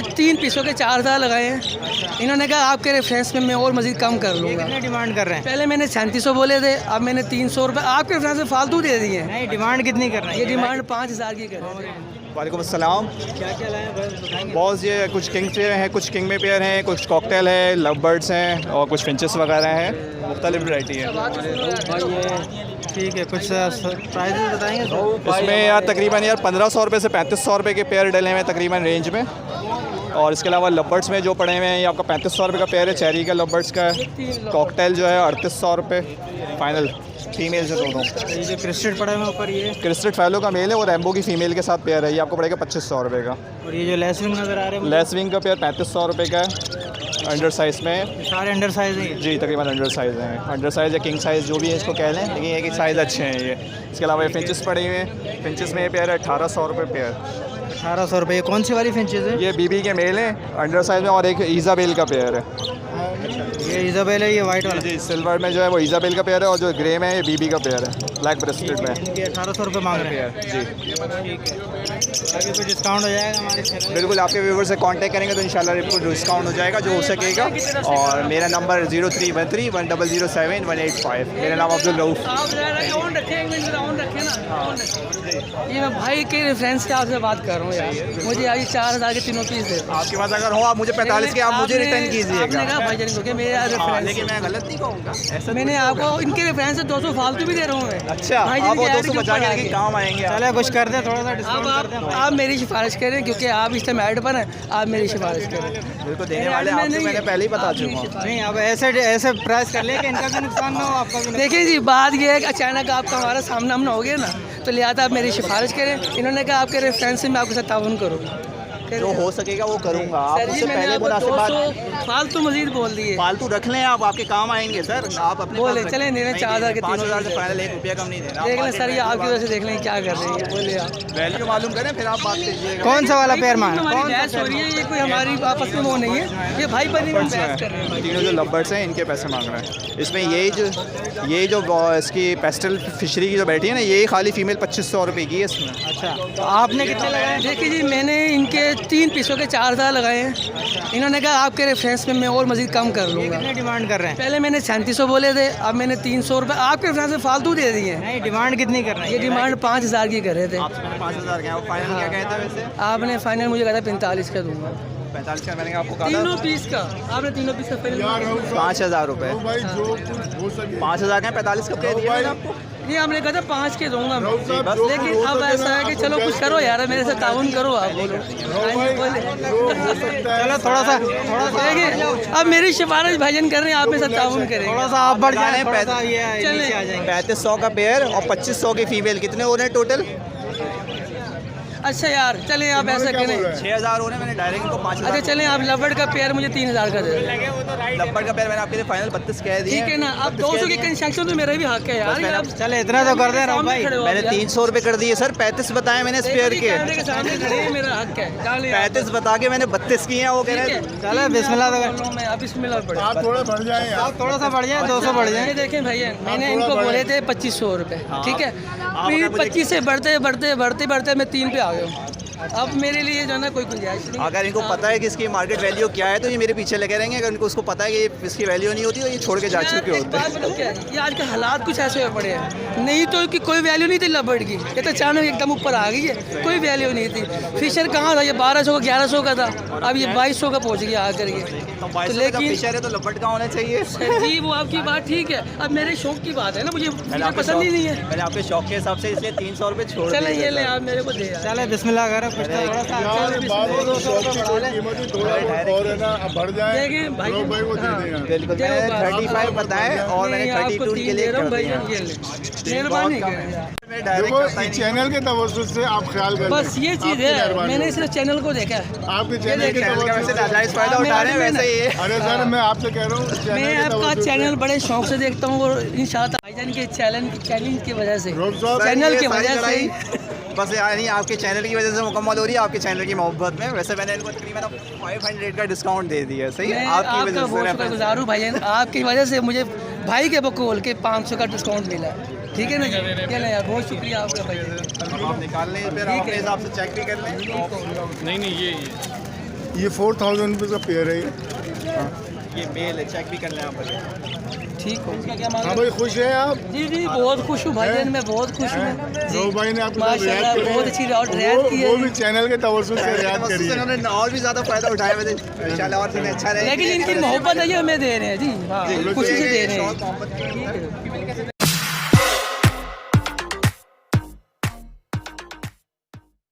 3 पीसों के 4000 लगाए हैं। इन्होंने कहा आपके रेफरेंस में मैं और मज़ीद कम कर लूँगा। कितने डिमांड कर रहे हैं? पहले मैंने 3700 बोले थे, अब मैंने 300 रुपये आपके रेफरेंस में फालतू दे दिए हैं। नहीं, डिमांड कितनी कर रहे हैं? ये डिमांड 5000 की कर रहे हैं। वालेकुम अस्सलाम। क्या क्या लाए हैं बताएंगे? बॉस ये कुछ किंग पेयर हैं, कुछ किंग में पेयर हैं, कुछ कॉकटेल है, लव बर्ड्स हैं और कुछ फिंचेस वगैरह हैं। मुख्तलिफ वैरायटी है। ठीक है, कुछ प्राइसेस बताएंगे? इसमें यार तकरीबन यार 1500 रुपये से 3500 रुपये के पेयर डले हुए हैं तकरीबन रेंज में। और इसके अलावा लव बर्ड्स में जो पड़े हुए हैं ये आपका 3500 रुपये का पेयर है, चेरी का लव बर्ड्स का है। कॉकटेल जो है 3800 रुपये फाइनल, फीमेल से दोनों। ये जो क्रिस्टेड पड़े हुए ऊपर ये, क्रिस्टेड फैलो का मेल है और रैम्बो की फ़ीमेल के साथ पेयर है, ये आपको पड़ेगा 2500 रुपये का। और ये जो लेसविंग नज़र आ रहे हैं लेस विंग का पेयर 3500 रुपये का है, अंडर साइज़ में। सारे अंडर साइज है? जी तकरीबन अंडर साइज़ हैं, अंडर साइज़ या किंग साइज़ जो भी है इसको कह लें, लेकिन ये कि साइज़ अच्छे हैं ये। इसके अलावा ये फिंचेस पड़े हुए हैं, फिंचेस में ये पेयर है 1800 रुपये पेयर। 1800 रुपये। कौन सी वाली फिंचेस है? ये बीबी के मेल हैं अंडर साइज़ में, और एक ईज़ाबेल का पेयर है। ये इज़ाबेल है, ये वाइट वाला? जी सिल्वर में जो है वो ईज़ाबेल का पेयर है, और जो ग्रे में ये बीबी का पेयर है, ब्लैक ब्रेस्टेड में। ये 1800 रुपये मांग रहे हैं। जी आगे कुछ डिस्काउंट हो जाएगा हमारे चैनल में? बिल्कुल, आपके व्यूवर से कांटेक्ट करेंगे तो इंशाल्लाह आपको डिस्काउंट हो जाएगा जो हो सकेगा। और मेरा नंबर 03131007 मेरा नाम अब्दुल रऊफ़। ये मैं भाई के रेफरेंस के आपसे बात कर रहा हूँ यार, मुझे अभी 4000 के तीनों पीस दे। आपके पास अगर हो आप मुझे 45 के आप मुझे रिटर्न कीजिएगा। भाईजान को मेरे रेफरेंस, लेकिन मैं गलत नहीं कहूँगा, ऐसा मैंने आपको इनके रेफरेंस से 200 फालतू भी दे रहा हूँ मैं। अच्छा, आप वो 200 बचा के लेकिन काम आएंगे। चले कुछ कर दे, थोड़ा सा डिस्काउंट कर दे। आप मेरी सिफारिश करें क्योंकि आप इस टाइम ऐड पर हैं, आप मेरी सिफारिश करें। बिल्कुल देने वाले आपको मैंने पहले ही बता चुका हूँ। नहीं, अब ऐसे प्राइस कर ले कि इनका भी नुकसान ना हो, आपका भी। देखिए जी, बात ये है कि अचानक आपका हमारा सामना हो गया ना, तो लिहाजा आप मेरी सिफारिश करें। इन्होंने कहा आपके रेफरेंस से मैं आपके साथ ताउन करूँगा, जो हो सकेगा वो करूँगा। आप सर जी उससे मैंने पहले आपको मुनासिब बात 200 फालतू मजीद बोल दिए। फालतू रख लें आप, आपके काम आएंगे सर। आप अपने बोले चले देना 4000 के 5000 से फाइनल 1 रुपया कम नहीं देना। देख लें सर, ये आपकी वजह से देख लें क्या कर रही है। बोले आप वैल्यू मालूम करें फिर आप बात कीजिएगा। कौन सा वाला पेयर मांग? हमारी बहस हो रही है, ये कोई हमारी आपस में वो नहीं है, ये भाई बनी में बहस कर रहे हैं। तीनों जो लव बर्ड्स हैं इनके पैसे मांग रहे हैं। इसमें ये जो इसकी पेस्टल फिशरी की जो बैठी है ना, ये खाली फीमेल 2500 रुपये की है इसमें। अच्छा, तो आपने कितने लगाए? देखिए जी, मैंने इनके 3 पीसों के 4000 लगाए हैं। इन्होंने कहा आपके रेफरेंस में मैं और मज़ीद कम कर लूँगा। कितने डिमांड कर रहे हैं? पहले मैंने 3700 बोले थे, अब मैंने 300 रुपये आपके रेफरेंस में फालतू दे दिए हैं। नहीं, डिमांड कितनी कर रहे हैं? ये डिमांड 5000 की कर रहे थे। आपसे मैंने 5000 क्या फाइनल क्या कहता है वैसे? आपने फाइनल मुझे कहा था 45 का दूंगा, 45 का मैंने आपको कहा तीनों पीस का। आपने तीनों पीस का फाइनल 5000 रुपये। 5000 का 45 का कह दिया मैंने आपको। ये हमने कहा था 5 के दूंगा मैं, लेकिन अब ऐसा है कि चलो कुछ करो यार, मेरे से ताउन करो आप। बोलो चलो थोड़ा सा देखिए, अब मेरी सिफारिश भाईजान कर रहे हैं, आप मेरे साथ ताउन करें। थोड़ा सा आप बढ़ जाए, थोड़ा सा ये नीचे आ जाएंगे। 3500 का पेयर और 2500 की फीमेल, कितने हो रहे हैं टोटल? अच्छा यार चलें आप ऐसा करें, 6000 हो रहे हैं। मैंने डायरेक्ट इनको 5000। अच्छा चलें आप लबड़ का पेयर मुझे 3000 का दे दें। लब्बड़ का पेयर मैंने आपके लिए फाइनल 32 कह दिया। ठीक है ना, अब 200 की कंसेक्शन तो मेरा भी हक है यार। आप चले इतना तो कर दे रहा हूँ भाई। मैंने 300 रुपये कर दिए सर, 35 बताए मैंने इस पेयर के। कैमरे के सामने खड़े हैं, मेरा हक है। 35 बता के मैंने 32 किए हैं, वो कह रहे हैं। चलो बिस्मिल्लाह तो मैं अब बिस्मिल्लाह पढ़े। आप थोड़ा सा बढ़ जाए, 200 बढ़ जाए। ये देखें भैया, मैंने इनको बोले थे 2500 रुपये, ठीक है। फिर 25 से बढ़ते मैं 3 पे आ गया हूँ। अब मेरे लिए जो है ना कोई गुंजाइश नहीं। अगर इनको पता है कि इसकी मार्केट वैल्यू क्या है तो ये मेरे पीछे लगे रहेंगे। अगर इनको उसको पता है कि इसकी वैल्यू नहीं होती तो ये छोड़ के जा चुके होते हैं। क्या है, ये आज के हालात कुछ ऐसे हुए पड़े हैं, नहीं तो कि कोई वैल्यू नहीं थी लबड़ की, ये तो अचानक एकदम ऊपर आ गई है, कोई वैल्यू नहीं थी। फिशर कहाँ था, ये 1200 का 1100 का था, अब ये 2200 का पहुँच गया आकर के। तो लेकिन फिशर है तो लबड़ का होना चाहिए जी, वो आपकी बात ठीक है। अब मेरे शौक की बात है ना, मुझे पसंद ही नहीं है। मैंने आपके शौक के हिसाब से इसलिए 300 रुपये छोड़ दिए। चले ये ले आप मेरे को दे। चले बिस्मिल्लाह करो, कुछ तो थोड़ा सा देखिए भाई, बिल्कुल मैंने 35 बताए और मैंने 32 के लिए कर दिया। मेहरबानी करें। चैनल के तवज्जुह से आप ख्याल करें, बस ये चीज़ है, मैंने सिर्फ चैनल को देखा है। आपके चैनल के चैनल का वैसे नाजायज़ फायदा उठा रहे हैं वैसे ही। अरे सर मैं आपसे कह रहा हूँ मैं आपका चैनल बड़े शौक से देखता हूँ और इंशाअल्लाह भाईजान के चैलेंज की वजह से, चैनल की वजह से बस यानी आपके चैनल की वजह से मुकम्मल हो रही है, आपके चैनल की मोहब्बत में। वैसे मैंने इनको तकरीबन 500 का डिस्काउंट दे दिया है। सही है, आपकी वजह से शुक्रगुजार हूँ भाईजान, आपकी वजह से मुझे भाई के बकौल के 500 का डिस्काउंट मिला है। ठीक है ना जी, क्या ना यार, बहुत शुक्रिया आपका भाई। आप निकाल लें फिर अपने हिसाब से चेक भी कर लें। नहीं ये ये 4000 रुपये का पेयर है ये मेल है, चेक भी कर लें आप। ठीक हो हाँ भाई, खुश है आप? जी जी बहुत खुश हूँ भाईजान, मैं बहुत खुश हूँ जी। दो भाई ने आपको माशाल्लाह बहुत अच्छी रियायत की है, वो भी चैनल के तवज्जुह से रियायत करी है। उन्होंने और भी ज़्यादा फ़ायदा उठाया मुझे इंशाल्लाह, और दिन अच्छा रहे। लेकिन इनकी मोहब्बत है ये हमें दे रहे हैं जी, हाँ खुशी से दे रहे हैं। शौक मोहब्बत